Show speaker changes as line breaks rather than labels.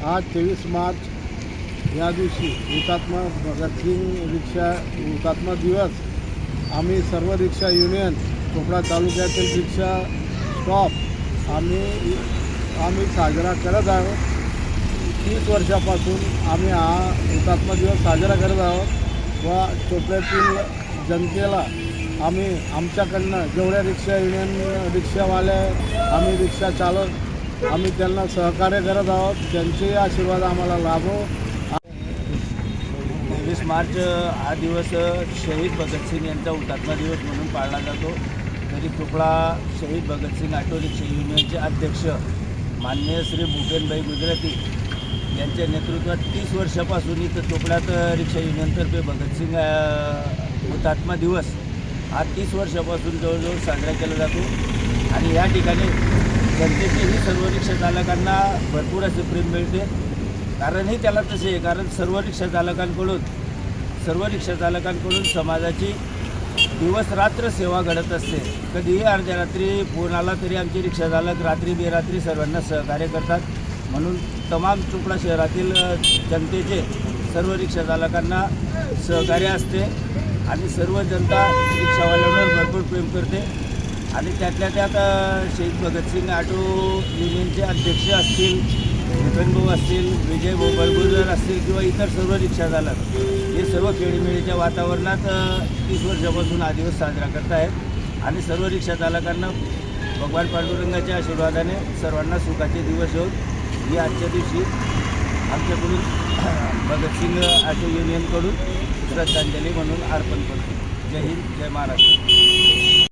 आज 23 मार्च या दिवशी हुतात्मा भगतसिंग हुतात्मा दिवस आम्ही सर्व रिक्षा युनियन चोपडा तालुक्यातील रिक्षा स्टॉप आम्ही साजरा करत आहोत। 30 वर्षापासून आम्ही हा हुतात्मा दिवस साजरा करत आहोत व चोपड्यातील जनतेला आम्ही आमच्याकडनं जेवढ्या रिक्षा युनियन रिक्षावाले आम्ही रिक्षा चालक आम्ही त्यांना सहकार्य करत आहोत। त्यांचेही आशीर्वाद आम्हाला लाभो।
23 मार्च हा दिवस शहीद भगतसिंग यांचा हुतात्मा दिवस म्हणून पाळला जातो। तरी चोपडा शहीद भगतसिंग ऑटो रिक्षा युनियनचे अध्यक्ष माननीय श्री भूपेनभाई गुजराती यांच्या नेतृत्वात 30 वर्षापासून इथं चोपड्यात रिक्षा युनियनतर्फे भगतसिंग हुतात्मा दिवस हा 30 वर्षापासून जवळजवळ साजरा केला जातो। आणि या ठिकाणी जनतेचेही सर्व रिक्षा चालकांना भरपूर असे प्रेम मिळते। कारणही त्याला तसे आहे, कारण सर्व रिक्षा चालकांकडून समाजाची दिवस रात्र सेवा घडत असते। कधीही अर्ध्या रात्री फोन आला तरी आमचे रिक्षा चालक रात्री बेरात्री सर्वांना सहकार्य करतात। म्हणून तमाम चोपडा शहरातील जनतेचे सर्व रिक्षा चालकांना सहकार्य असते आणि सर्व जनता रिक्षावाल्यांवर भरपूर प्रेम करते। आणि त्यातल्या त्यात शहीद भगतसिंग ऑटो युनियनचे अध्यक्ष असतील, भूपेनभाऊ असतील, विजय बळगुजर असतील किंवा इतर सर्व रिक्षा चालक हे सर्व खेळीमेळीच्या वातावरणात 30 वर्षापासून हा दिवस साजरा करत आहेत। आणि सर्व रिक्षा चालकांना भगवान पांडुरंगाच्या आशीर्वादाने सर्वांना सुखाचे दिवस येऊन ही आजच्या दिवशी आमच्याकडून भगतसिंग ऑटो युनियनकडून श्रद्धांजली म्हणून अर्पण करतो। जय हिंद, जय महाराष्ट्र।